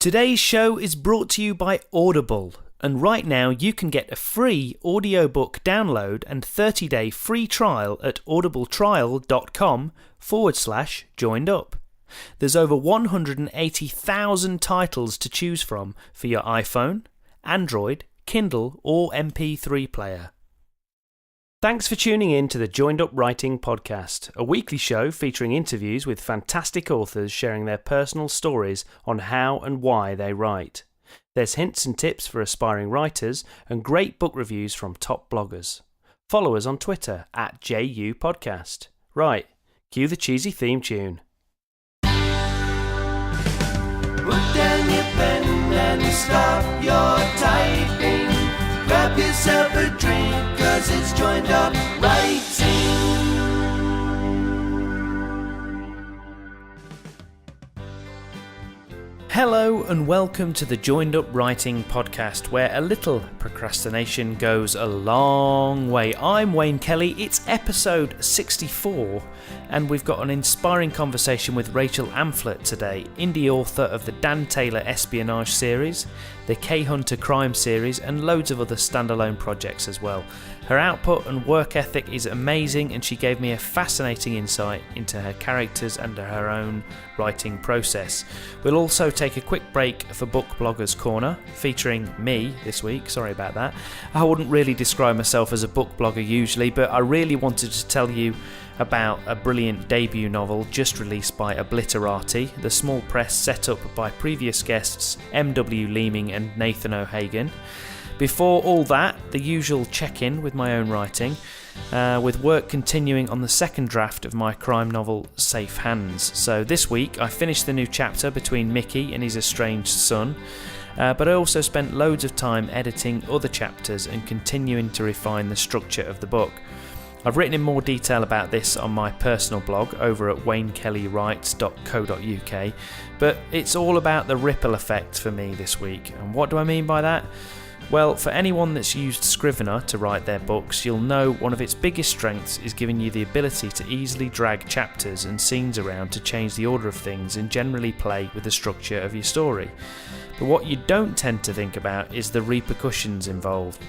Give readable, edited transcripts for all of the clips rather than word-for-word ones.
Today's show is brought to you by Audible, and right now you can get a free audiobook download and 30-day free trial at audibletrial.com/joined-up. There's over 180,000 titles to choose from for your iPhone, Android, Kindle or MP3 player. Thanks for tuning in to the Joined Up Writing Podcast, a weekly show featuring interviews with fantastic authors sharing their personal stories on how and why they write. There's hints and tips for aspiring writers and great book reviews from top bloggers. Follow us on Twitter at JU Podcast. Right, cue the cheesy theme tune. Put down your pen and stop your typing. Grab yourself a drink, 'cause it's Joined Up Writing. Hello and welcome to the Joined Up Writing Podcast, where a little procrastination goes a long way. I'm Wayne Kelly, it's episode 64, and we've got an inspiring conversation with Rachel Amphlett today, indie author of the Dan Taylor Espionage series, the K Hunter crime series, and loads of other standalone projects as well. Her output and work ethic is amazing, and she gave me a fascinating insight into her characters and her own writing process. We'll also take a quick break for Book Bloggers Corner, featuring me this week. Sorry about that. I wouldn't really describe myself as a book blogger usually, but I really wanted to tell you about a brilliant debut novel just released by Obliterati, the small press set up by previous guests M.W. Leeming and Nathan O'Hagan. Before all that, the usual check-in with my own writing, with work continuing on the second draft of my crime novel Safe Hands. So this week I finished the new chapter between Mickey and his estranged son, but I also spent loads of time editing other chapters and continuing to refine the structure of the book. I've written in more detail about this on my personal blog over at waynekellywrites.co.uk, but it's all about the ripple effect for me this week. And what do I mean by that? Well, for anyone that's used Scrivener to write their books, you'll know one of its biggest strengths is giving you the ability to easily drag chapters and scenes around to change the order of things and generally play with the structure of your story. But what you don't tend to think about is the repercussions involved.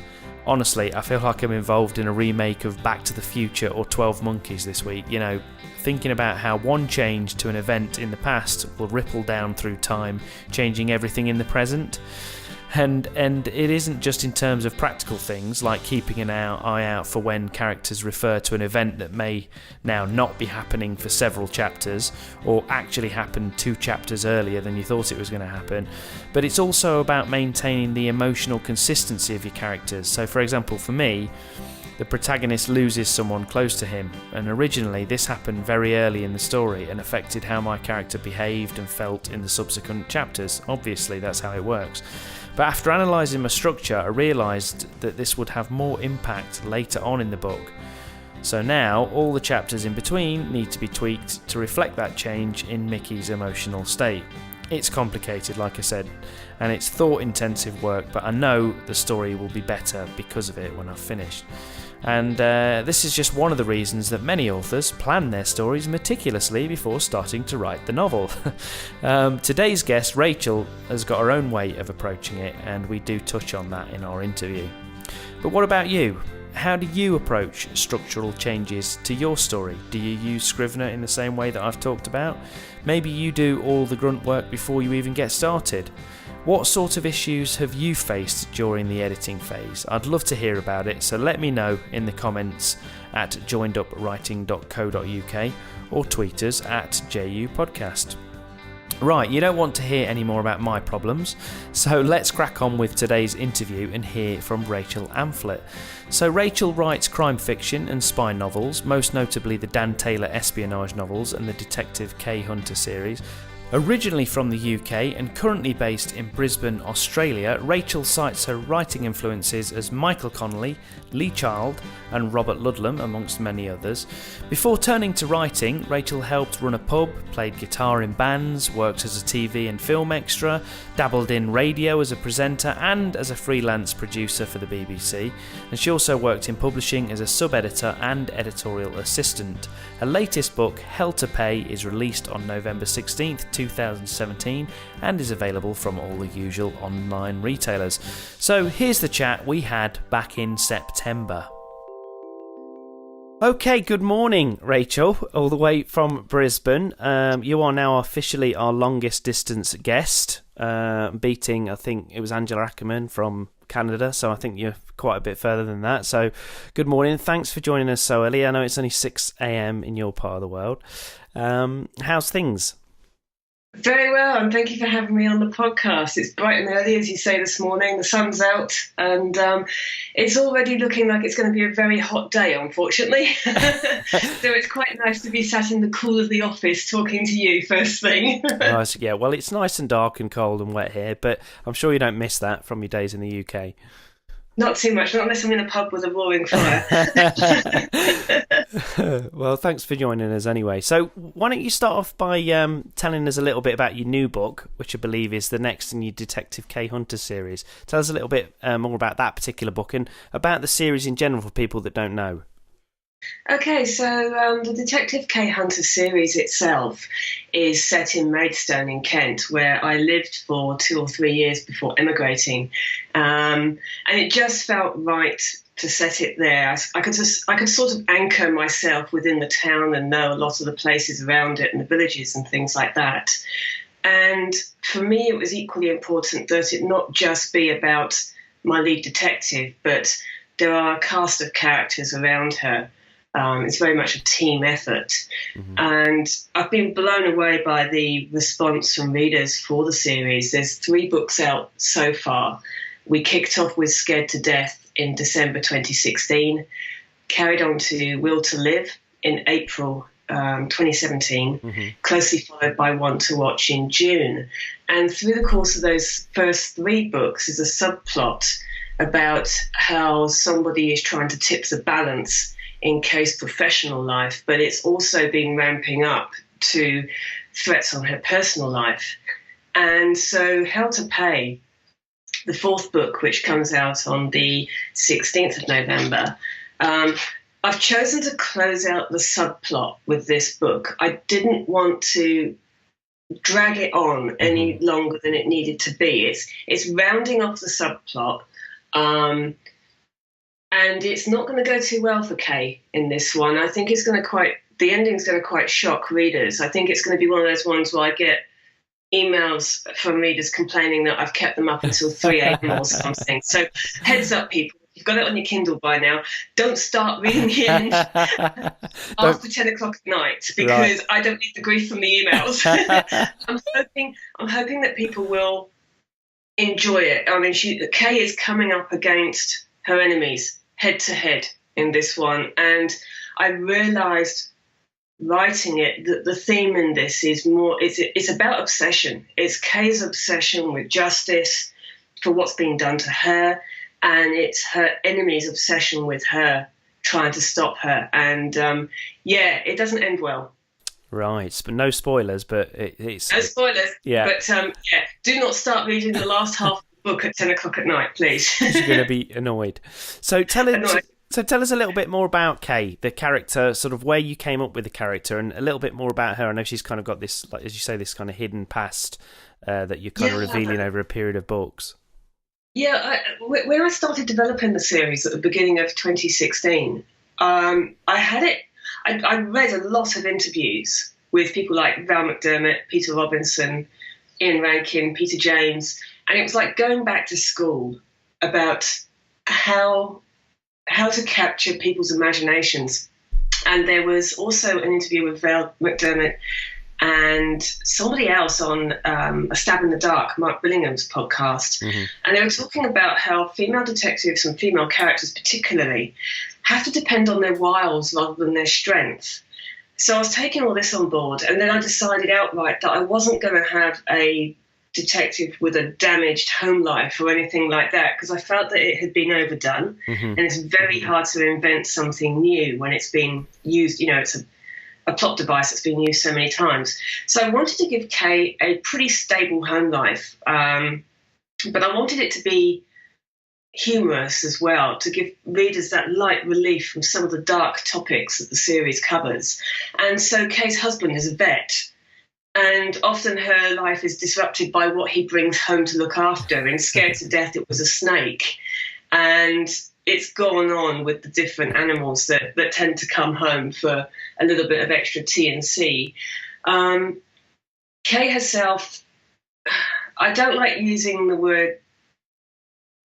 Honestly, I feel like I'm involved in a remake of Back to the Future or 12 Monkeys this week, thinking about how one change to an event in the past will ripple down through time, changing everything in the present. And it isn't just in terms of practical things like keeping an eye out for when characters refer to an event that may now not be happening for several chapters or actually happened 2 chapters earlier than you thought it was going to happen, but it's also about maintaining the emotional consistency of your characters. So for example, for me, the protagonist loses someone close to him, and originally this happened very early in the story and affected how my character behaved and felt in the subsequent chapters. Obviously, that's how it works. But after analysing my structure, I realised that this would have more impact later on in the book. So now, all the chapters in between need to be tweaked to reflect that change in Mickey's emotional state. It's complicated, like I said, and it's thought-intensive work, but I know the story will be better because of it when I've finished. And this is just one of the reasons that many authors plan their stories meticulously before starting to write the novel. Today's guest, Rachel, has got her own way of approaching it, and we do touch on that in our interview. But what about you? How do you approach structural changes to your story? Do you use Scrivener in the same way that I've talked about? Maybe you do all the grunt work before you even get started. What sort of issues have you faced during the editing phase? I'd love to hear about it, so let me know in the comments at joinedupwriting.co.uk or tweet us at JUPodcast. Right, you don't want to hear any more about my problems, so let's crack on with today's interview and hear from Rachel Amphlett. So Rachel writes crime fiction and spy novels, most notably the Dan Taylor Espionage novels and the Detective K Hunter series. Originally from the UK and currently based in Brisbane, Australia, Rachel cites her writing influences as Michael Connelly, Lee Child and Robert Ludlum, amongst many others. Before turning to writing, Rachel helped run a pub, played guitar in bands, worked as a TV and film extra, dabbled in radio as a presenter and as a freelance producer for the BBC, and she also worked in publishing as a sub-editor and editorial assistant. Her latest book, Hell to Pay, is released on November 16th, 2017 and is available from all the usual online retailers. So here's the chat we had back in September. Okay, good morning, Rachel, all the way from Brisbane. You are now officially our longest distance guest, beating, I think it was Angela Ackerman from Canada, so I think you're quite a bit further than that. So good morning, thanks for joining us so early. I know it's only 6 a.m. in your part of the world. How's things? Very well, and thank you for having me on the podcast. It's bright and early, as you say, this morning. The sun's out, and it's already looking like it's going to be a very hot day, unfortunately. So it's quite nice to be sat in the cool of the office talking to you first thing. Nice, yeah. Well, it's nice and dark and cold and wet here, but I'm sure you don't miss that from your days in the UK. Not too much, not unless I'm in a pub with a roaring fire. Well, thanks for joining us anyway. So why don't you start off by telling us a little bit about your new book, which I believe is the next in your Detective K Hunter series. Tell us a little bit more about that particular book and about the series in general for people that don't know. Okay, so the Detective K Hunter series itself is set in Maidstone in Kent, where I lived for 2 or 3 years before emigrating, and it just felt right to set it there. I could sort of anchor myself within the town and know a lot of the places around it and the villages and things like that. And for me, it was equally important that it not just be about my lead detective, but there are a cast of characters around her. It's very much a team effort. Mm-hmm. And I've been blown away by the response from readers for the series. There's 3 books out so far. We kicked off with Scared to Death in December 2016, carried on to Will to Live in April 2017, mm-hmm. closely followed by Want to Watch in June. And through the course of those first 3 books is a subplot about how somebody is trying to tip the balance in Kay's professional life, but it's also been ramping up to threats on her personal life. And so Hell to Pay, the 4th book, which comes out on the 16th of November, I've chosen to close out the subplot with this book. I didn't want to drag it on any longer than it needed to be. It's rounding off the subplot, and it's not going to go too well for Kay in this one. I think the ending's going to quite shock readers. I think it's going to be one of those ones where I get emails from readers complaining that I've kept them up until 3 a.m. or something. So heads up, people. You've got it on your Kindle by now. Don't start reading the end after 10 o'clock at night, because I don't need the grief from the emails. I'm hoping that people will enjoy it. I mean, Kay is coming up against her enemies head to head in this one, and I realised writing it that the theme in this is more, it's about obsession. It's Kay's obsession with justice for what's being done to her, and it's her enemy's obsession with her trying to stop her. And it doesn't end well. Right, but no spoilers, but it's... No spoilers, yeah. But do not start reading the last half of the book at 10 o'clock at night, please. You're going to be annoyed. So tell us a little bit more about Kay, the character, sort of where you came up with the character, and a little bit more about her. I know she's kind of got this, like, as you say, this kind of hidden past that you're kind of revealing over a period of books. Yeah, when I started developing the series at the beginning of 2016, I read a lot of interviews with people like Val McDermid, Peter Robinson, Ian Rankin, Peter James, and it was like going back to school about how to capture people's imaginations. And there was also an interview with Val McDermid and somebody else on A Stab in the Dark, Mark Billingham's podcast. Mm-hmm. And they were talking about how female detectives and female characters particularly have to depend on their wiles rather than their strength. So I was taking all this on board, and then I decided outright that I wasn't going to have a detective with a damaged home life or anything like that, because I felt that it had been overdone. Mm-hmm. And it's very hard to invent something new when it's been used. You know, it's a plot device that's been used so many times. So I wanted to give Kay a pretty stable home life, but I wanted it to be humorous as well, to give readers that light relief from some of the dark topics that the series covers. And so Kay's husband is a vet, And often her life is disrupted by what he brings home to look after. And Scared to Death, it was a snake. And it's gone on with the different animals that tend to come home for a little bit of extra T&C. Kay herself, I don't like using the word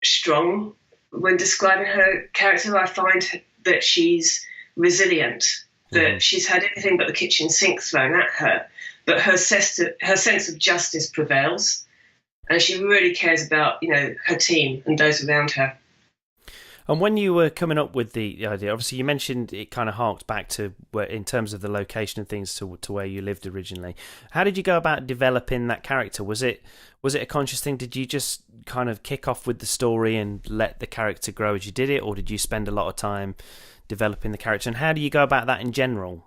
strong when describing her character. I find that she's resilient, that she's had anything but the kitchen sink thrown at her. But her sense of justice prevails, and she really cares about, her team and those around her. And when you were coming up with the idea, obviously you mentioned it kind of harked back to where, in terms of the location and things, to where you lived originally. How did you go about developing that character? Was it a conscious thing? Did you just kind of kick off with the story and let the character grow as you did it, or did you spend a lot of time developing the character? And how do you go about that in general?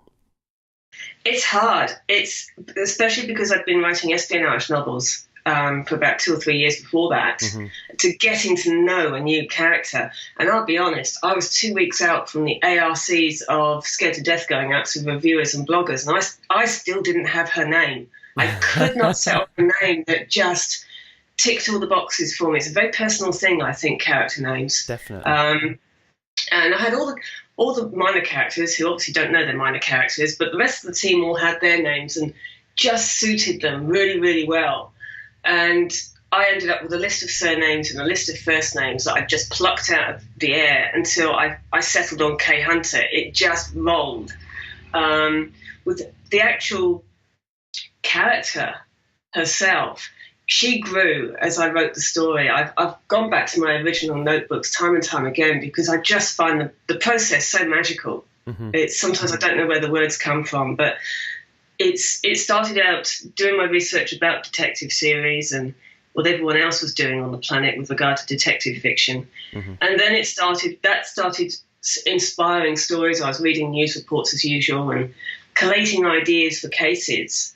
It's hard. It's especially because I've been writing espionage novels for about 2 or 3 years before that, to getting to know a new character. And I'll be honest, I was 2 weeks out from the ARCs of Scared to Death going out to reviewers and bloggers, and I still didn't have her name. I could not set up a name that just ticked all the boxes for me. It's a very personal thing, I think, character names. Definitely. And I had all the minor characters who obviously don't know they're minor characters, but the rest of the team all had their names and just suited them really, really well. And I ended up with a list of surnames and a list of first names that I just plucked out of the air until I settled on Kay Hunter. It just rolled. With the actual character herself, she grew as I wrote the story. I've gone back to my original notebooks time and time again because I just find the process so magical. It's sometimes I don't know where the words come from, but it started out doing my research about detective series and what everyone else was doing on the planet with regard to detective fiction. And then that started inspiring stories. I was reading news reports as usual and collating ideas for cases.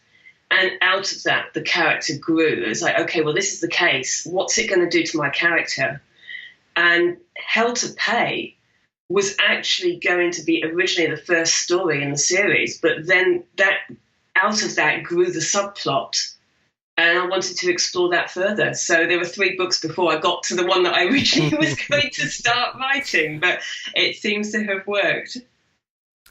And out of that, the character grew. It was like, okay, well, this is the case. What's it going to do to my character? And Hell to Pay was actually going to be originally the first story in the series, but then out of that grew the subplot, and I wanted to explore that further. So there were 3 books before I got to the one that I originally was going to start writing, but it seems to have worked.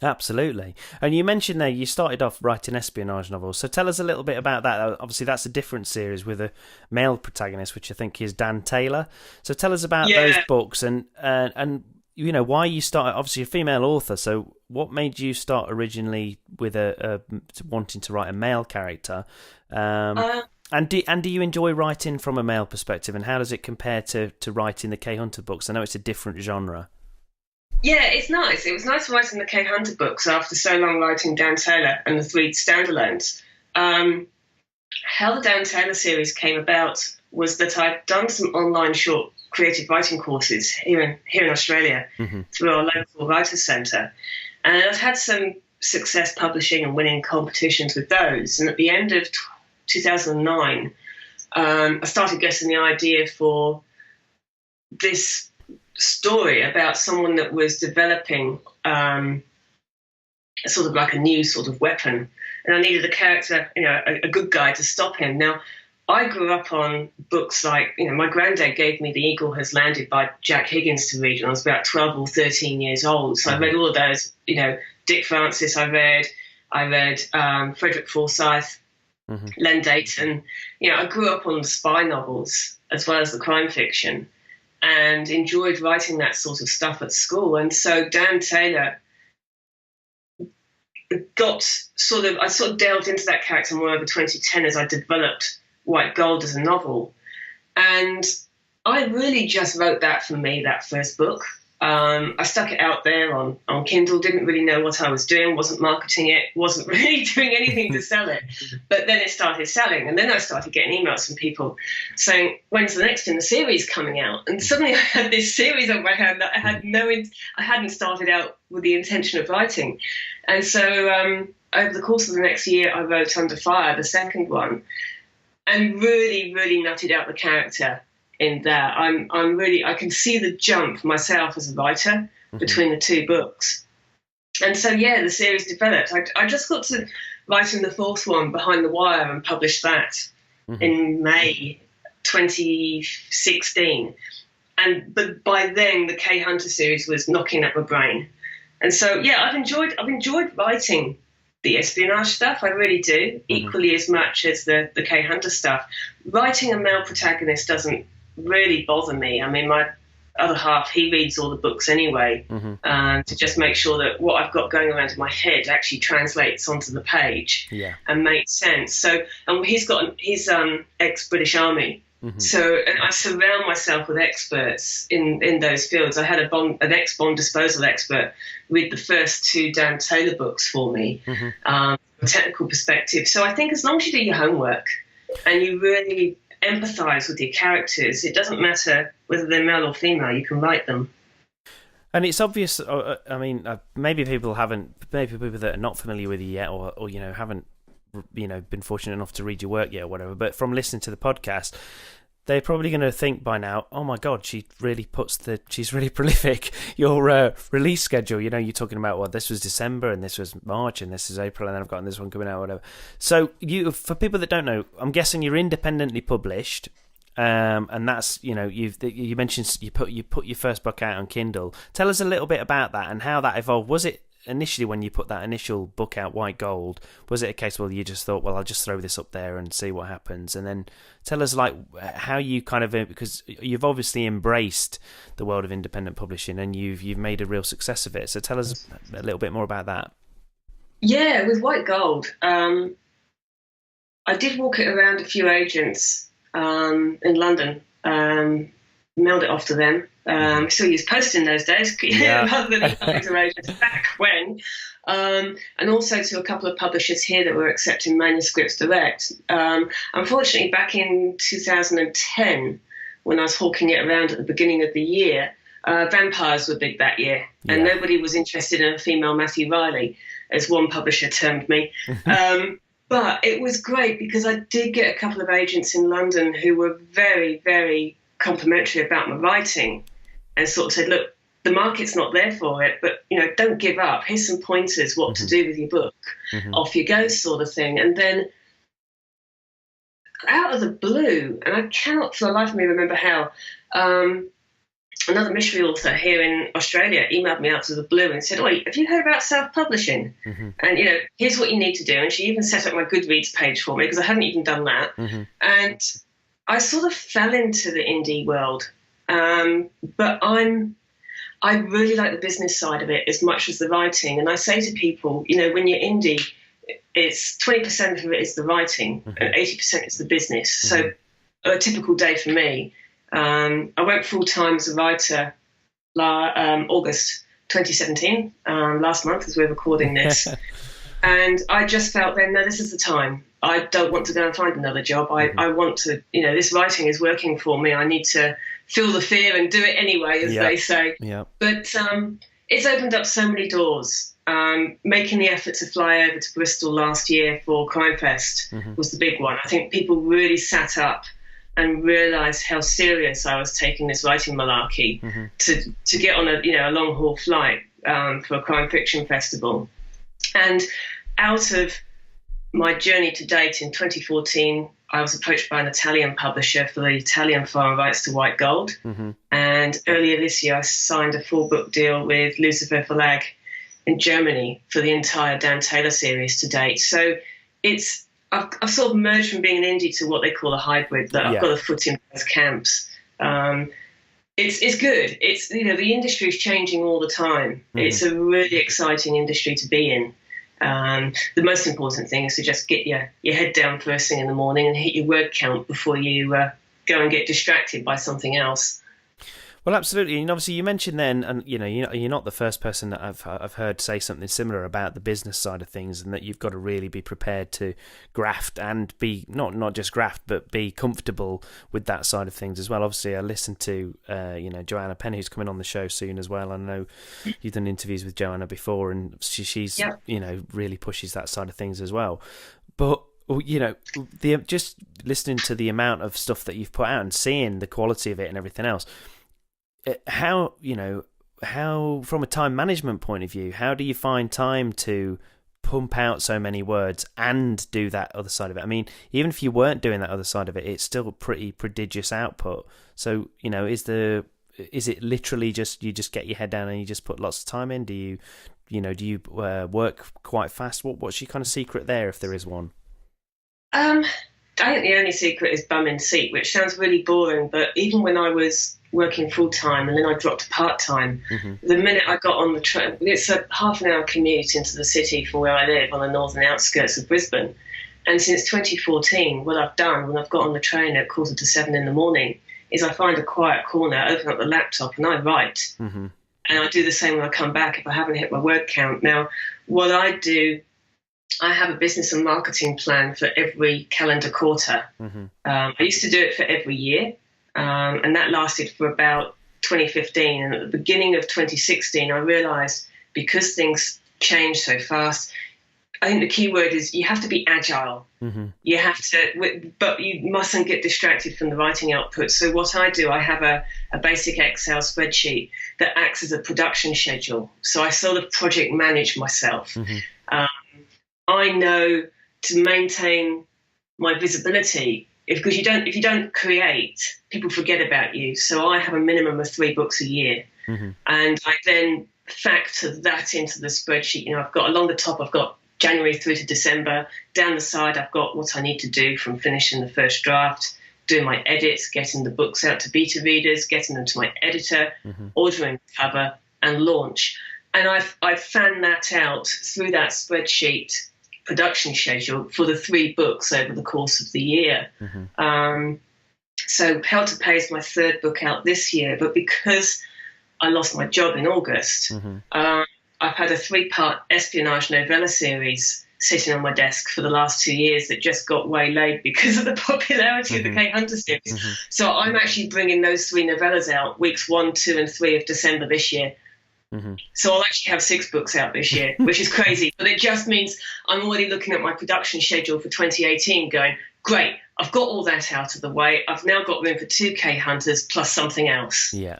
Absolutely. And you mentioned there you started off writing espionage novels, so tell us a little bit about that. Obviously that's a different series with a male protagonist, which I think is Dan Taylor. So tell us about those books and why you started. Obviously a female author, so what made you start originally with a wanting to write a male character? And do you enjoy writing from a male perspective, and how does it compare to writing the Kay Hunter books? I know it's a different genre. Yeah, it's nice. It was nice writing the Kay Hunter books after so long writing Dan Taylor and the 3 standalones. How the Dan Taylor series came about was that I'd done some online short creative writing courses here in Australia through our local writers' centre. And I've had some success publishing and winning competitions with those. And at the end of 2009, I started getting the idea for this story about someone that was developing sort of like a new sort of weapon. And I needed a character, a good guy to stop him. Now, I grew up on books like, my granddad gave me The Eagle Has Landed by Jack Higgins to read when I was about 12 or 13 years old. So I read all of those, Dick Francis I read Frederick Forsyth, Len Dayton. I grew up on the spy novels as well as the crime fiction and enjoyed writing that sort of stuff at school. And so Dan Taylor I sort of delved into that character more over 2010 as I developed White Gold as a novel. And I really just wrote that for me, that first book. I stuck it out there on Kindle, didn't really know what I was doing, wasn't marketing it, wasn't really doing anything to sell it. But then it started selling, and then I started getting emails from people saying, when's the next in the series coming out? And suddenly I had this series on my hand that I hadn't started out with the intention of writing. And so over the course of the next year, I wrote Under Fire, the second one, and really, really nutted out the character in that. I can see the jump myself as a writer between the 2 books. And so, the series developed. I just got to writing the fourth one, Behind the Wire, and published that in May 2016. But by then, the K Hunter series was knocking at my brain. And so, yeah, I've enjoyed writing the espionage stuff. I really do, equally as much as the K Hunter stuff. Writing a male protagonist doesn't really bother me. I mean, my other half, he reads all the books anyway, to just make sure that what I've got going around in my head actually translates onto the page and makes sense. So, and he's ex-British Army. So, and I surround myself with experts in those fields. I had an ex-bomb disposal expert read the first 2 Dan Taylor books for me, from a technical perspective. So I think as long as you do your homework and you really empathise with your characters, it doesn't matter whether they're male or female, you can write them. And it's obvious, I mean, maybe people that are not familiar with you yet, or haven't, been fortunate enough to read your work yet or whatever, but from listening to the podcast, they're probably going to think by now, oh my God, she's really prolific. Your release schedule, you're talking about, well, this was December and this was March and this is April and then I've got this one coming out, whatever. So for people that don't know, I'm guessing you're independently published, and that's, you mentioned you put your first book out on Kindle. Tell us a little bit about that and how that evolved. Was it initially, when you put that initial book out, White Gold, was it a case, well, you just thought, well, I'll just throw this up there and see what happens? And then tell us, like, how you kind of, because you've obviously embraced the world of independent publishing and you've made a real success of it. So tell us a little bit more about that. Yeah, with White Gold, I did walk it around a few agents in London, mailed it off to them. Still used post in those days, rather than agents back when. And also to a couple of publishers here that were accepting manuscripts direct. Unfortunately, back in 2010, when I was hawking it around at the beginning of the year, vampires were big that year, and nobody was interested in a female Matthew Riley, as one publisher termed me. But it was great because I did get a couple of agents in London who were very, very complimentary about my writing and sort of said, look, the market's not there for it, but, don't give up. Here's some pointers what to do with your book. Off you go, sort of thing. And then out of the blue, and I cannot for the life of me remember how, another mystery author here in Australia emailed me out of the blue and said, "Oi, have you heard about self-publishing? And, here's what you need to do." And she even set up my Goodreads page for me because I hadn't even done that. And I sort of fell into the indie world. But I really like the business side of it as much as the writing. And I say to people, when you're indie, it's 20% of it is the writing and 80% is the business. So a typical day for me, I went full-time as a writer August 2017, last month as we're recording this. And I just felt then, no, this is the time. I don't want to go and find another job. I want to, this writing is working for me. I need to feel the fear and do it anyway, as they say. But it's opened up so many doors. Making the effort to fly over to Bristol last year for Crime Fest was the big one. I think people really sat up and realised how serious I was taking this writing malarkey to get on a long haul flight for a crime fiction festival. And out of my journey to date in 2014, I was approached by an Italian publisher for the Italian foreign rights to White Gold. And earlier this year, I signed a 4-book deal with Lucifer Verlag in Germany for the entire Dan Taylor series to date. So I've sort of merged from being an indie to what they call a hybrid, that I've got a foot in both camps. It's good. It's the industry is changing all the time. It's a really exciting industry to be in. The most important thing is to just get your head down first thing in the morning and hit your word count before you go and get distracted by something else. Well, absolutely, and obviously you mentioned then, and you're not the first person that I've heard say something similar about the business side of things, and that you've got to really be prepared to graft and be not just graft, but be comfortable with that side of things as well. Obviously, I listened to Joanna Penn, who's coming on the show soon as well. I know you've done interviews with Joanna before, and she's really pushes that side of things as well. But just listening to the amount of stuff that you've put out and seeing the quality of it and everything else. How from a time management point of view, how do you find time to pump out so many words and do that other side of it. I mean, even if you weren't doing that other side of it, it's still a pretty prodigious output. So, is it literally just you just get your head down and you just put lots of time in? Do you work quite fast? What's your kind of secret there, if there is one? I think the only secret is bum in seat, which sounds really boring, but even when I was working full-time and then I dropped to part-time, the minute I got on the train, it's a half an hour commute into the city from where I live on the northern outskirts of Brisbane. And since 2014, what I've done when I've got on the train at 6:45 in the morning is I find a quiet corner, open up the laptop and I write. And I do the same when I come back if I haven't hit my word count. Now, what I do, I have a business and marketing plan for every calendar quarter. I used to do it for every year, and that lasted for about 2015. And at the beginning of 2016, I realised because things change so fast, I think the key word is you have to be agile. You have to, but you mustn't get distracted from the writing output. So what I do, I have a basic Excel spreadsheet that acts as a production schedule. So I sort of project manage myself. I know to maintain my visibility, if you don't create, people forget about you. So I have a minimum of 3 books a year, and I then factor that into the spreadsheet. I've got along the top, I've got January through to December. Down the side, I've got what I need to do from finishing the first draft, doing my edits, getting the books out to beta readers, getting them to my editor, ordering the cover, and launch. And I've fanned that out through that spreadsheet production schedule for the 3 books over the course of the year. So Hell to Pay is my 3rd book out this year, but because I lost my job in August, I've had a 3-part espionage novella series sitting on my desk for the last 2 years that just got waylaid because of the popularity of the K Hunter series. So I'm actually bringing those 3 novellas out weeks 1, 2 and 3 of December this year. So I'll actually have 6 books out this year, which is crazy. But it just means I'm already looking at my production schedule for 2018 going, great, I've got all that out of the way. I've now got room for 2 K Hunters plus something else. Yeah.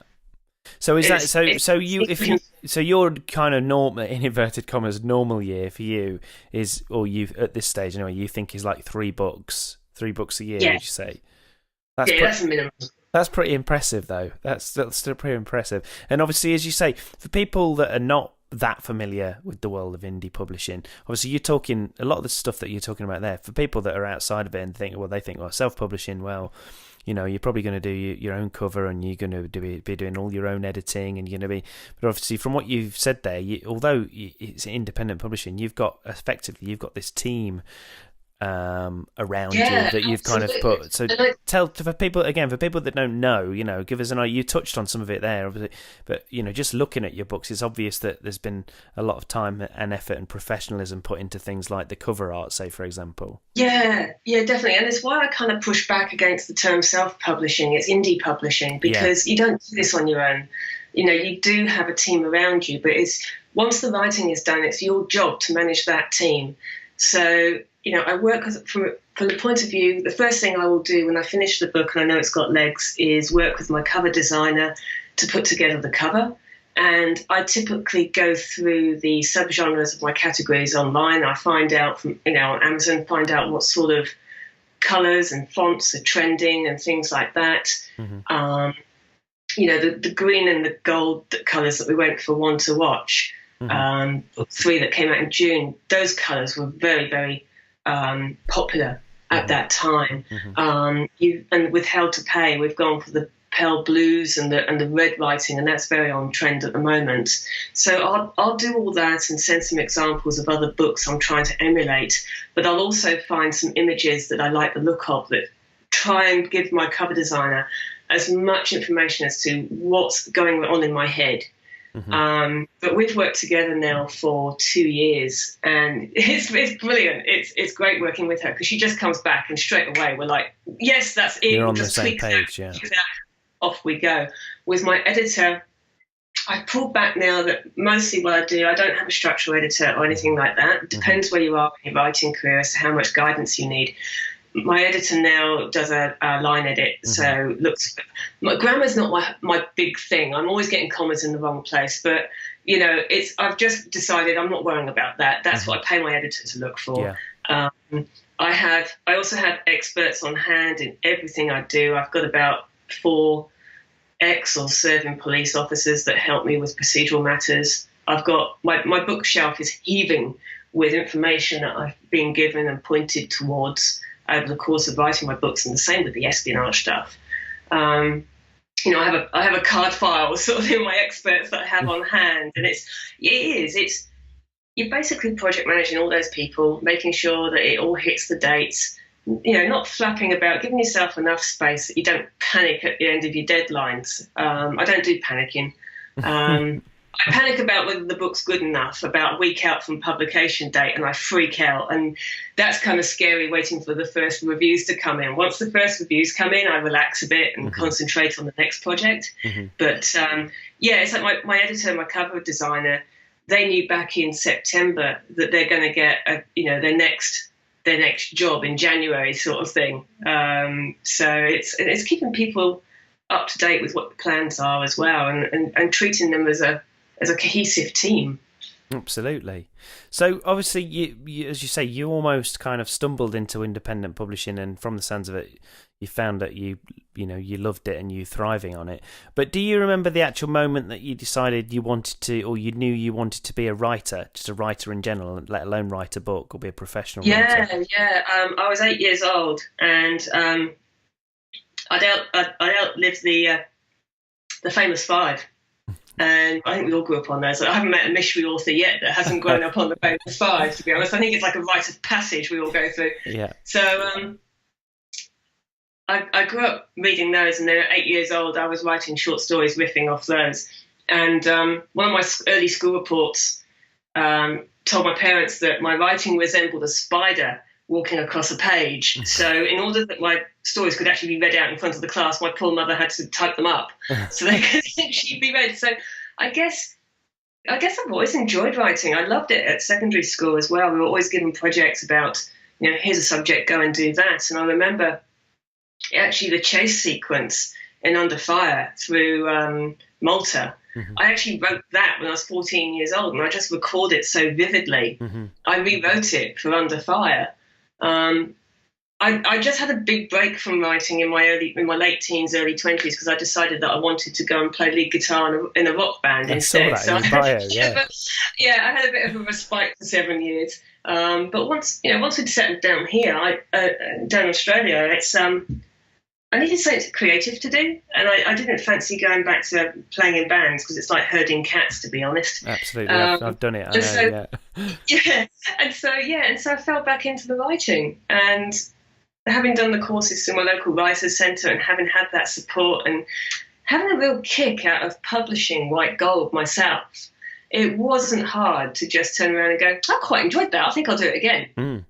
So is that so your kind of normal, in inverted commas, normal year for you is, or you at this stage anyway, you think is like 3 books a year, would you say? That's a minimum. That's pretty impressive, though. That's still pretty impressive. And obviously, as you say, for people that are not that familiar with the world of indie publishing, obviously you're talking a lot of the stuff that you're talking about there. For people that are outside of it and think, self-publishing, you're probably going to do your own cover and you're going to be doing all your own editing and you're going to be. But obviously, from what you've said there, although it's independent publishing, you've got this team around you that you've kind of put. So tell for people that don't know, give us an idea. You touched on some of it there, obviously, but just looking at your books, it's obvious that there's been a lot of time and effort and professionalism put into things like the cover art, say, for example. Yeah, definitely, and it's why I kind of push back against the term self-publishing. It's indie publishing because you don't do this on your own. You do have a team around you, but it's once the writing is done, it's your job to manage that team. So I work from the point of view, the first thing I will do when I finish the book and I know it's got legs is work with my cover designer to put together the cover. And I typically go through the subgenres of my categories online. I find out from, on Amazon, find out what sort of colours and fonts are trending and things like that. The green and the gold colours that we went for One to Watch, book 3 that came out in June, those colours were very, very popular at that time. And with Hell to Pay, we've gone for the pale blues and the red writing, and that's very on trend at the moment. So I'll do all that and send some examples of other books I'm trying to emulate, but I'll also find some images that I like the look of that try and give my cover designer as much information as to what's going on in my head. But we've worked together now for 2 years, and it's brilliant. It's great working with her because she just comes back and straight away we're like, yes, that's it. You're on the same page, yeah. Off we go. With my editor, I've pulled back now that mostly what I do, I don't have a structural editor or anything like that. It depends where you are in your writing career as to how much guidance you need. my editor now does a line edit, so my grammar's not my big thing. I'm always getting commas in the wrong place, but I've just decided I'm not worrying about that. That's what I pay my editor to look for. Yeah. I also have experts on hand in everything I do. I've got about 4 ex or serving police officers that help me with procedural matters. I've got my bookshelf is heaving with information that I've been given and pointed towards over the course of writing my books, and the same with the espionage stuff. I have a card file sort of in my experts that I have on hand, and you're basically project managing all those people, making sure that it all hits the dates, not flapping about, giving yourself enough space that you don't panic at the end of your deadlines. I don't do panicking. I panic about whether the book's good enough about a week out from publication date, and I freak out. And that's kind of scary, waiting for the first reviews to come in. Once the first reviews come in, I relax a bit and concentrate on the next project. But it's like my editor, my cover designer, they knew back in September that they're going to get their next job in January, sort of thing. So it's keeping people up to date with what the plans are as well, and treating them as a cohesive team. Absolutely. So obviously, you as you say, you almost kind of stumbled into independent publishing, and from the sounds of it, you found that you loved it and you thriving on it. But do you remember the actual moment that you decided you wanted to, or you knew you wanted to be a writer, just a writer in general, let alone write a book or be a professional writer? Yeah. I was 8 years old, and I'd outlived the famous 5. And I think we all grew up on those. I haven't met a mystery author yet that hasn't grown up on the famous 5, to be honest. I think it's like a rite of passage we all go through. Yeah. So I grew up reading those, and then at 8 years old, I was writing short stories riffing off those. And one of my early school reports told my parents that my writing resembled a spider walking across a page. So in order that my stories could actually be read out in front of the class, my poor mother had to type them up so they could actually be read. So I guess I've always enjoyed writing. I loved it at secondary school as well. We were always given projects about, here's a subject, go and do that. And I remember actually the chase sequence in Under Fire through Malta. I actually wrote that when I was 14 years old, and I just recalled it so vividly. I rewrote it for Under Fire. I just had a big break from writing in my late teens, early 20s, because I decided that I wanted to go and play lead guitar in a rock band instead. I had a bit of a respite for 7 years. But once we'd settled down here, down in Australia, it's I needed something creative to do, and I didn't fancy going back to playing in bands because it's like herding cats, to be honest. Absolutely, I've done it. I know, And so I fell back into the writing, and having done the courses through my local writers' centre and having had that support and having a real kick out of publishing White Gold myself, it wasn't hard to just turn around and go, I quite enjoyed that. I think I'll do it again.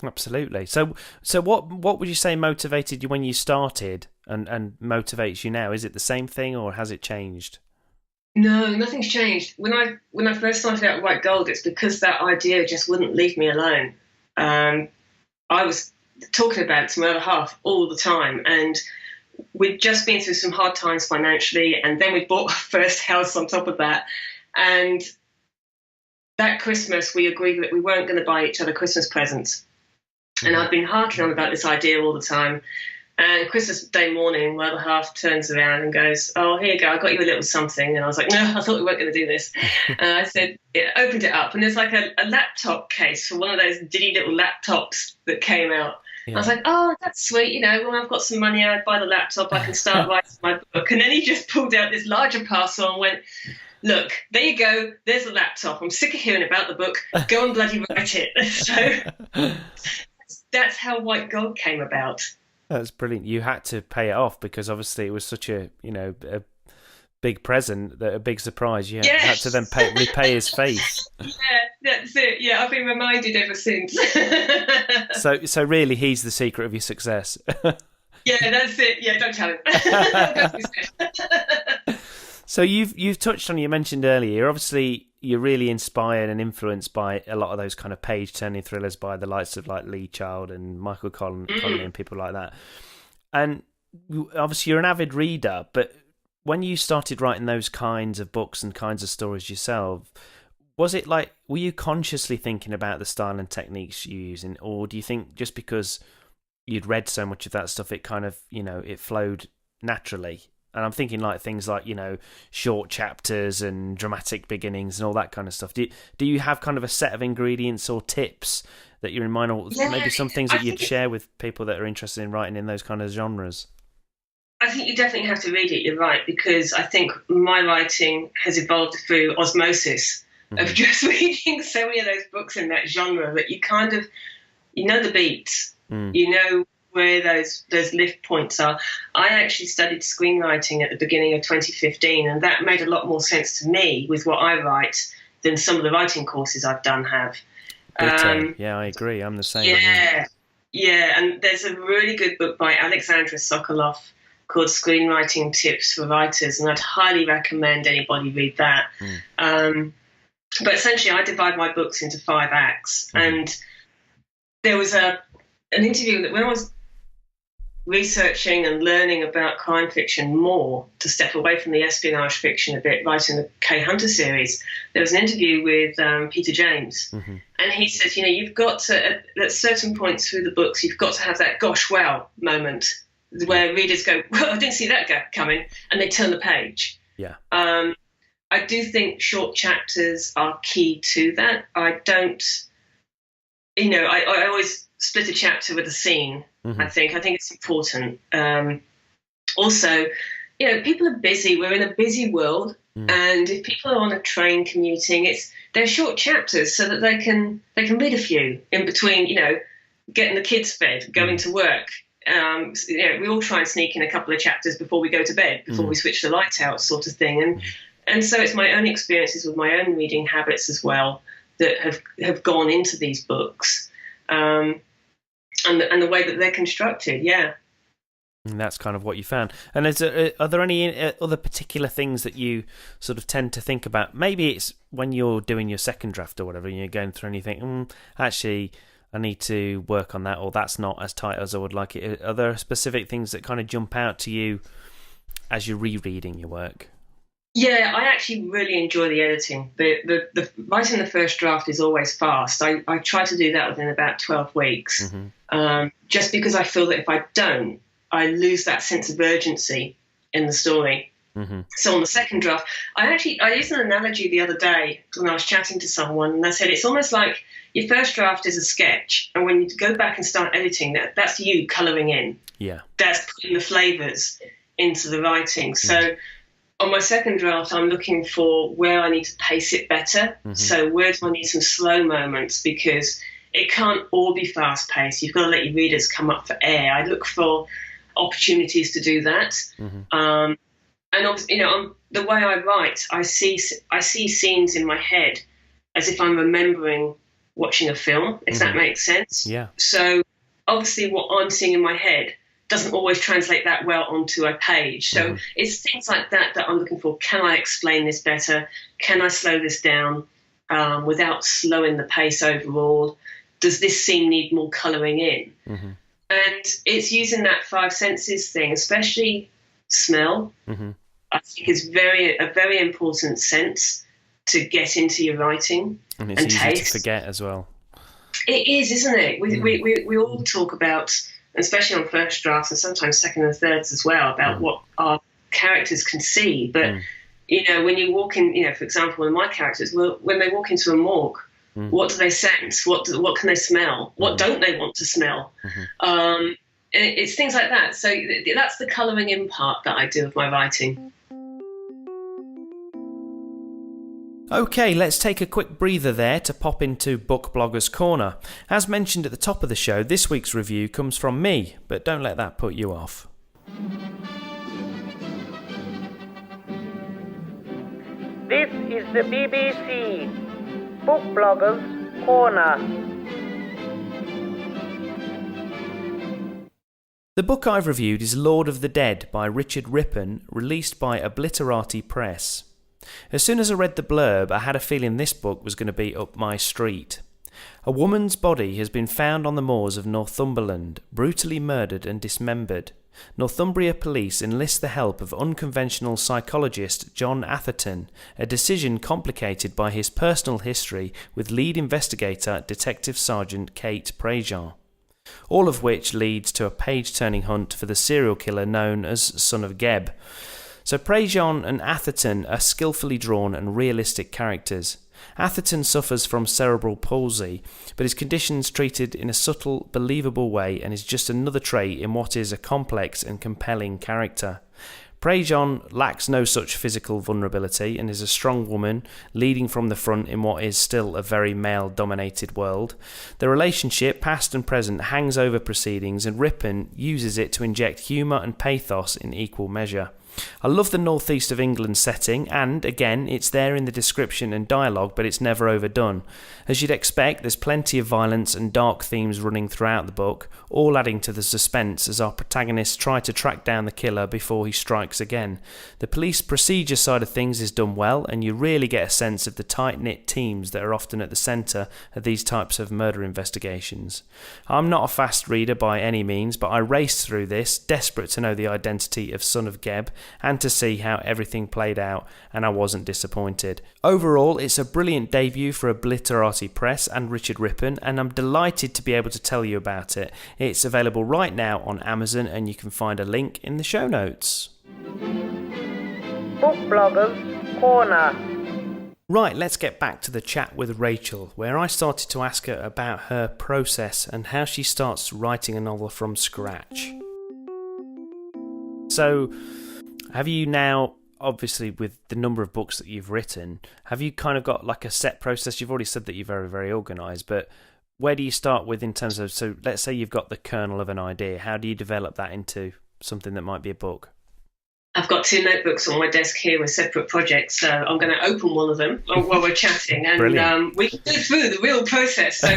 Absolutely. So what would you say motivated you when you started and motivates you now? Is it the same thing, or has it changed? No, nothing's changed. When I first started out at White Gold, it's because that idea just wouldn't leave me alone. I was talking about it to my other half all the time, and we'd just been through some hard times financially, and then we bought our first house on top of that. And that Christmas, we agreed that we weren't going to buy each other Christmas presents. And I've been harking on about this idea all the time. And Christmas Day morning, my other half turns around and goes, oh, here you go, I got you a little something. And I was like, no, I thought we weren't going to do this. And I said, opened it up, and there's like a laptop case for one of those diddy little laptops that came out. Yeah. I was like, oh, that's sweet. When I've got some money, I'd buy the laptop, I can start writing my book. And then he just pulled out this larger parcel and went, look, there you go, there's the laptop. I'm sick of hearing about the book. Go and bloody write it. So that's how White Gold came about. That's brilliant. You had to pay it off because obviously it was such a big present, that a big surprise. You had to then repay his faith. Yeah, that's it. Yeah, I've been reminded ever since. So really, he's the secret of your success. Yeah, that's it. Yeah, don't tell him. So you've touched on, you mentioned earlier, you're obviously, you're really inspired and influenced by a lot of those kind of page-turning thrillers by the likes of like Lee Child and Michael Connelly and people like that. And obviously you're an avid reader, but when you started writing those kinds of books and kinds of stories yourself, was it like, were you consciously thinking about the style and techniques you're using, or do you think just because you'd read so much of that stuff, it kind of, it flowed naturally? And I'm thinking like things like, short chapters and dramatic beginnings and all that kind of stuff. Do you have kind of a set of ingredients or tips that you're in mind, or maybe some things that you'd share with people that are interested in writing in those kind of genres? I think you definitely have to read it, you're right, because I think my writing has evolved through osmosis of just reading so many of those books in that genre that you kind of, the beats, where those lift points are. I actually studied screenwriting at the beginning of 2015, and that made a lot more sense to me with what I write than some of the writing courses I've done have. Yeah, I agree. I'm the same. Yeah, and there's a really good book by Alexandra Sokoloff called Screenwriting Tips for Writers, and I'd highly recommend anybody read that. But essentially, I divide my books into 5 acts, and there was an interview that when I was researching and learning about crime fiction more, to step away from the espionage fiction a bit, writing the Kay Hunter series, there was an interview with Peter James, and he said, you've got to, at certain points through the books, you've got to have that gosh, wow moment where readers go, well, I didn't see that coming, and they turn the page. Yeah. I do think short chapters are key to that. I don't, I always split a chapter with a scene. I think it's important. Also, people are busy. We're in a busy world, and if people are on a train commuting, they're short chapters so that they can read a few in between. Getting the kids fed, going to work. We all try and sneak in a couple of chapters before we go to bed, before we switch the lights out, sort of thing. And so it's my own experiences with my own reading habits as well that have gone into these books, and the way that they're constructed. Yeah. And that's kind of what you found. And are there any other particular things that you sort of tend to think about? Maybe it's when you're doing your second draft or whatever, and you're going through and you think, actually, I need to work on that, or that's not as tight as I would like it. Are there specific things that kind of jump out to you as you're rereading your work? Yeah, I actually really enjoy the editing. The writing the first draft is always fast. I try to do that within about 12 weeks, just because I feel that if I don't, I lose that sense of urgency in the story. So on the second draft, I used an analogy the other day when I was chatting to someone, and I said it's almost like your first draft is a sketch, and when you go back and start editing, that's you colouring in. Yeah. That's putting the flavours into the writing. So on my second draft, I'm looking for where I need to pace it better. So where do I need some slow moments? Because it can't all be fast-paced. You've got to let your readers come up for air. I look for opportunities to do that. And obviously, the way I write, I see scenes in my head as if I'm remembering watching a film, if that makes sense. Yeah. So obviously what I'm seeing in my head doesn't always translate that well onto a page. So it's things like that I'm looking for. Can I explain this better? Can I slow this down without slowing the pace overall? Does this scene need more colouring in? And it's using that 5 senses thing, especially smell. I think is a very important sense to get into your writing. And it's easy taste. To forget as well. It is, isn't it? We all talk about, especially on first drafts and sometimes second and thirds as well, about what our characters can see. But, when you walk in, for example, in my characters, when they walk into a morgue, what do they sense? What can they smell? What don't they want to smell? It's things like that. So that's the colouring in part that I do with my writing. Okay, let's take a quick breather there to pop into Book Bloggers Corner. As mentioned at the top of the show, this week's review comes from me, but don't let that put you off. This is the BBC Book Bloggers Corner. The book I've reviewed is Lord of the Dead by Richard Rippon, released by Obliterati Press. As soon as I read the blurb, I had a feeling this book was going to be up my street. A woman's body has been found on the moors of Northumberland, brutally murdered and dismembered. Northumbria police enlist the help of unconventional psychologist John Atherton, a decision complicated by his personal history with lead investigator Detective Sergeant Kate Prejean. All of which leads to a page-turning hunt for the serial killer known as Son of Geb. So Prejean and Atherton are skillfully drawn and realistic characters. Atherton suffers from cerebral palsy, but his condition's treated in a subtle, believable way and is just another trait in what is a complex and compelling character. Prejean lacks no such physical vulnerability and is a strong woman, leading from the front in what is still a very male-dominated world. The relationship, past and present, hangs over proceedings, and Ripon uses it to inject humour and pathos in equal measure. I love the northeast of England setting, and, again, it's there in the description and dialogue, but it's never overdone. As you'd expect, there's plenty of violence and dark themes running throughout the book, all adding to the suspense as our protagonists try to track down the killer before he strikes again. The police procedure side of things is done well, and you really get a sense of the tight-knit teams that are often at the centre of these types of murder investigations. I'm not a fast reader by any means, but I raced through this, desperate to know the identity of Son of Geb, and to see how everything played out, and I wasn't disappointed. Overall, it's a brilliant debut for Obliterati Press and Richard Ripon, and I'm delighted to be able to tell you about it. It's available right now on Amazon, and you can find a link in the show notes. Book Bloggers Corner. Right, let's get back to the chat with Rachel, where I started to ask her about her process and how she starts writing a novel from scratch. So, have you now, obviously with the number of books that you've written, have you kind of got like a set process? You've already said that you're very, very organised, but where do you start with in terms of, so let's say you've got the kernel of an idea, how do you develop that into something that might be a book? I've got 2 notebooks on my desk here with separate projects, so I'm going to open one of them while we're chatting, and we can go through the real process. So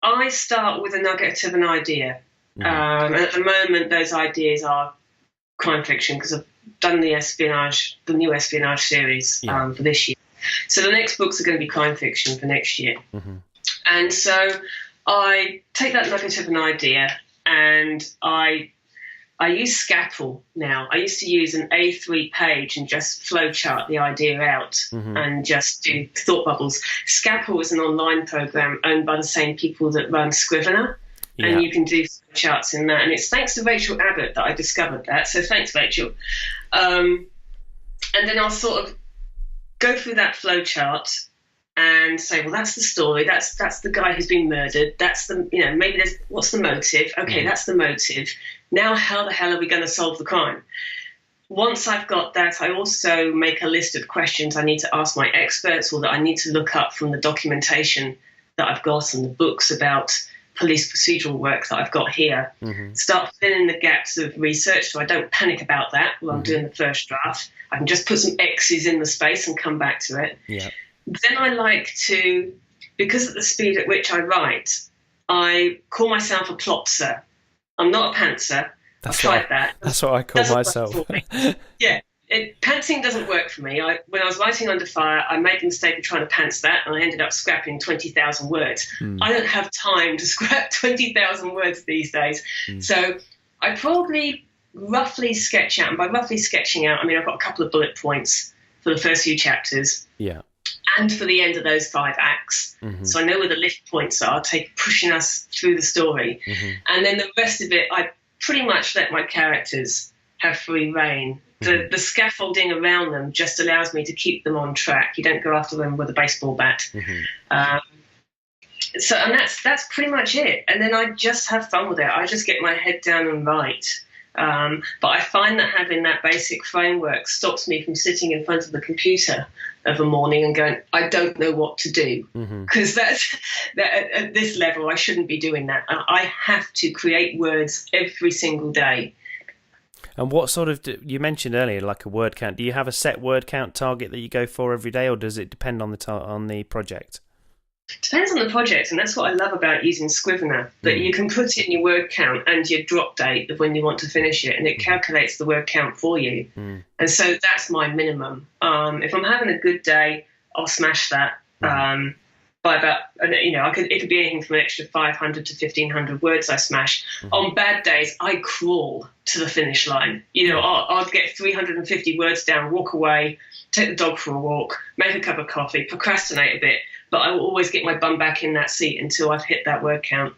I start with a nugget of an idea. And at the moment, those ideas are crime fiction, because I've done the new espionage series for this year. So the next books are going to be crime fiction for next year. Mm-hmm. And so I take that nugget of an idea and I use Scapple now. I used to use an A3 page and just flowchart the idea out and just do thought bubbles. Scapple is an online program owned by the same people that run Scrivener. Yeah. And you can do charts in that. And it's thanks to Rachel Amphlett that I discovered that. So thanks, Rachel. And then I'll sort of go through that flowchart and say, well, that's the story. That's the guy who's been murdered. That's the, maybe there's, what's the motive? Okay, that's the motive. Now, how the hell are we going to solve the crime? Once I've got that, I also make a list of questions I need to ask my experts, or that I need to look up from the documentation that I've got and the books about police procedural work that I've got here. Start filling the gaps of research, so I don't panic about that while I'm doing the first draft. I can just put some X's in the space and come back to it. Yep. Then I like to, because of the speed at which I write, I call myself a plopser. I'm not a pantser. I've tried that. That's what I call myself. Yeah. Pantsing doesn't work for me. When I was writing Under Fire, I made the mistake of trying to pants that, and I ended up scrapping 20,000 words. I don't have time to scrap 20,000 words these days. So I probably roughly sketch out, and by roughly sketching out, I mean I've got a couple of bullet points for the first few chapters. Yeah. And for the end of those 5 acts. So I know where the lift points are, pushing us through the story. And then the rest of it, I pretty much let my characters have free reign. The scaffolding around them just allows me to keep them on track. You don't go after them with a baseball bat. And that's pretty much it. And then I just have fun with it. I just get my head down and write. But I find that having that basic framework stops me from sitting in front of the computer of a morning and going, I don't know what to do. Because that at this level, I shouldn't be doing that. I have to create words every single day. And what sort of, you mentioned earlier, like a word count. Do you have a set word count target that you go for every day, or does it depend on the project? Depends on the project, and that's what I love about using Scrivener, that you can put in your word count and your drop date of when you want to finish it, and it calculates the word count for you. And so that's my minimum. If I'm having a good day, I'll smash that by about, it could be anything from an extra 500 to 1,500 words I smash. On bad days, I crawl to the finish line. I'll get 350 words down, walk away, take the dog for a walk, make a cup of coffee, procrastinate a bit, but I will always get my bum back in that seat until I've hit that word count.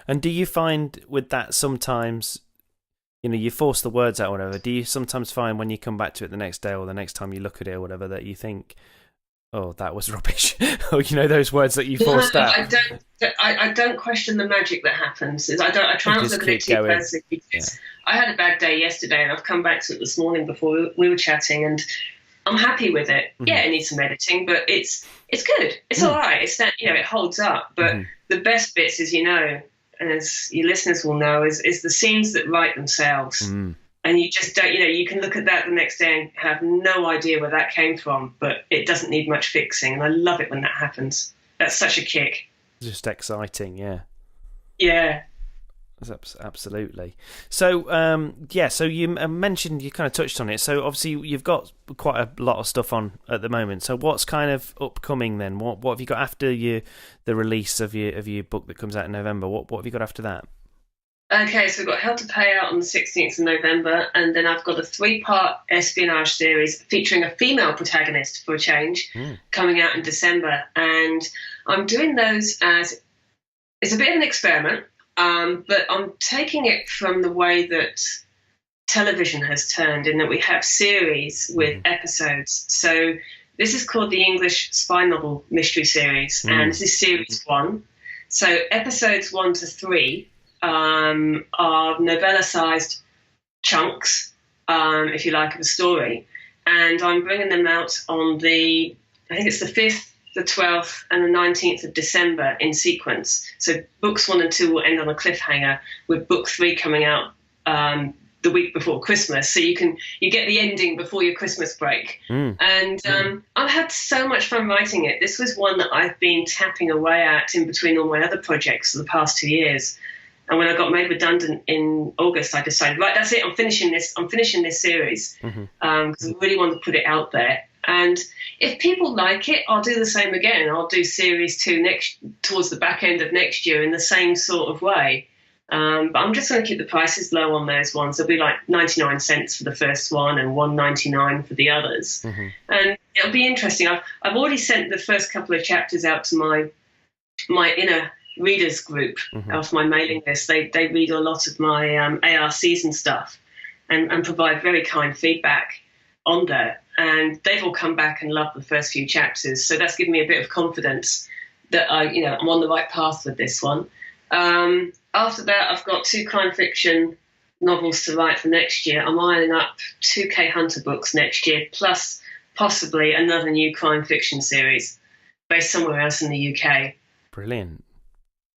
And do you find with that sometimes, you force the words out or whatever, do you sometimes find when you come back to it the next day or the next time you look at it or whatever that you think, oh, that was rubbish? Or, those words that you forced out? I don't question the magic that happens. I try not to look at it too personally, because I had a bad day yesterday and I've come back to it this morning before we were chatting, and I'm happy with it. Yeah, it needs some editing, but it's good. It's all right. It's that, it holds up. But the best bits, as you know, and as your listeners will know, is the scenes that write themselves. And you just don't, you can look at that the next day and have no idea where that came from, but it doesn't need much fixing. And I love it when that happens. That's such a kick. Just exciting, yeah. Yeah. Absolutely. So, so you mentioned, you kind of touched on it. So obviously you've got quite a lot of stuff on at the moment. So what's kind of upcoming then? What have you got after the release of your book that comes out in November? What have you got after that? Okay, so we've got Hell to Pay out on the 16th of November, and then I've got a 3-part espionage series featuring a female protagonist for a change coming out in December. And I'm doing those as, it's a bit of an experiment, but I'm taking it from the way that television has turned, in that we have series with episodes. So this is called the English Spy Novel Mystery Series, and this is series 1. So episodes 1 to 3 are novella-sized chunks, if you like, of a story. And I'm bringing them out on I think it's the 5th, the 12th, and the 19th of December in sequence. So books 1 and 2 will end on a cliffhanger, with book 3 coming out the week before Christmas. So you get the ending before your Christmas break. And I've had so much fun writing it. This was one that I've been tapping away at in between all my other projects for the past 2 years. And when I got made redundant in August, I decided, right, that's it. I'm finishing this series because I really want to put it out there. And if people like it, I'll do the same again. I'll do series 2 towards the back end of next year in the same sort of way. But I'm just going to keep the prices low on those ones. They'll be like 99 cents for the first one and $1.99 for the others. And it'll be interesting. I've already sent the first couple of chapters out to my inner readers group off my mailing list. They read a lot of my ARCs and stuff and provide very kind feedback on that. And they've all come back and loved the first few chapters. So that's given me a bit of confidence that I'm on the right path with this one. After that, I've got 2 crime fiction novels to write for next year. I'm ironing up 2 K Hunter books next year, plus possibly another new crime fiction series based somewhere else in the UK. Brilliant.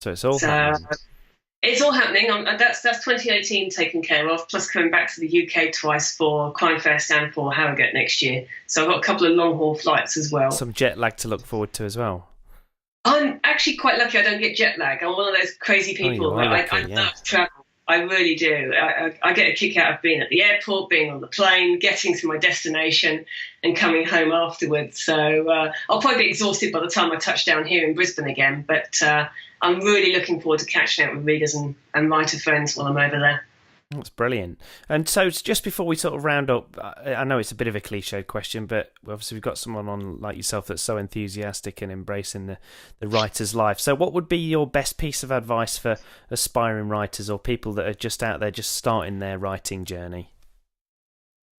So it's all happening. It's all happening. That's 2018 taken care of, plus coming back to the UK twice for Crime Fest and for Harrogate next year. So I've got a couple of long-haul flights as well. Some jet lag to look forward to as well. I'm actually quite lucky I don't get jet lag. I'm one of those crazy people where I love travel. I really do. I get a kick out of being at the airport, being on the plane, getting to my destination and coming home afterwards. So I'll probably be exhausted by the time I touch down here in Brisbane again. But I'm really looking forward to catching up with readers and writer friends while I'm over there. That's brilliant. And so just before we sort of round up, I know it's a bit of a cliched question, but obviously we've got someone on like yourself that's so enthusiastic and embracing the writer's life. So what would be your best piece of advice for aspiring writers or people that are just out there just starting their writing journey?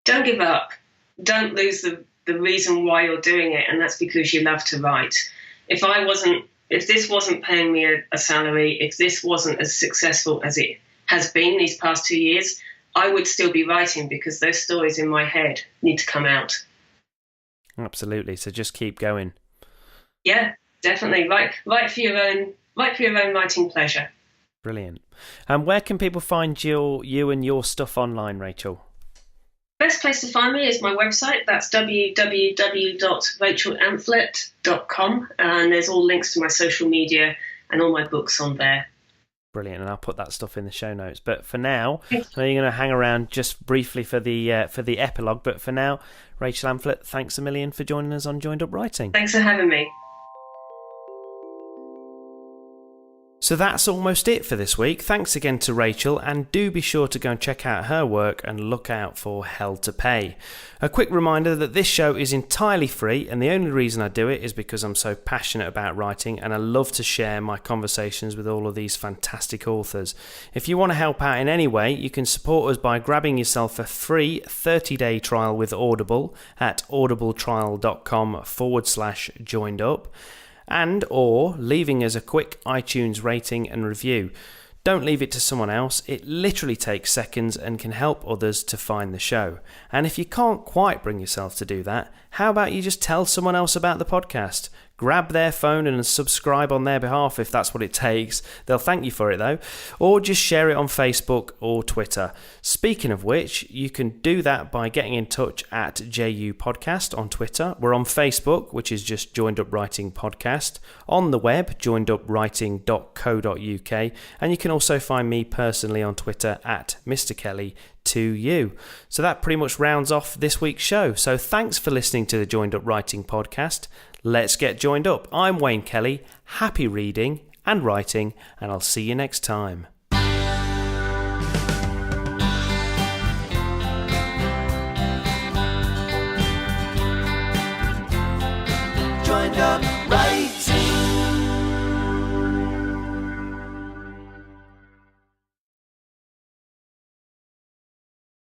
Don't give up. Don't lose the reason why you're doing it, and that's because you love to write. If this wasn't paying me a salary, if this wasn't as successful as it has been these past 2 years, I would still be writing because those stories in my head need to come out. Absolutely. So just keep going. Yeah, definitely. Write for your own writing pleasure. Brilliant. And where can people find you and your stuff online, Rachel? Best best place to find me is my website. That's www.rachelamphlett.com, and there's all links to my social media and all my books on there. Brilliant, and I'll put that stuff in the show notes. But for now, I know you're going to hang around just briefly for the epilogue. But for now, Rachel Amphlett, thanks a million for joining us on Joined Up Writing. Thanks for having me. So that's almost it for this week. Thanks again to Rachel, and do be sure to go and check out her work and look out for Hell to Pay. A quick reminder that this show is entirely free, and the only reason I do it is because I'm so passionate about writing and I love to share my conversations with all of these fantastic authors. If you want to help out in any way, you can support us by grabbing yourself a free 30-day trial with Audible at audibletrial.com/joinedup. And or leaving us a quick iTunes rating and review. Don't leave it to someone else. It literally takes seconds and can help others to find the show. And if you can't quite bring yourself to do that, how about you just tell someone else about the podcast? Grab their phone and subscribe on their behalf if that's what it takes. They'll thank you for it though. Or just share it on Facebook or Twitter. Speaking of which, you can do that by getting in touch at JU Podcast on Twitter. We're on Facebook, which is just Joined Up Writing Podcast. On the web, joinedupwriting.co.uk. And you can also find me personally on Twitter at Mr. Kelly 2U. So that pretty much rounds off this week's show. So thanks for listening to the Joined Up Writing Podcast. Let's get joined up. I'm Wayne Kelly. Happy reading and writing, and I'll see you next time. Joined up, right?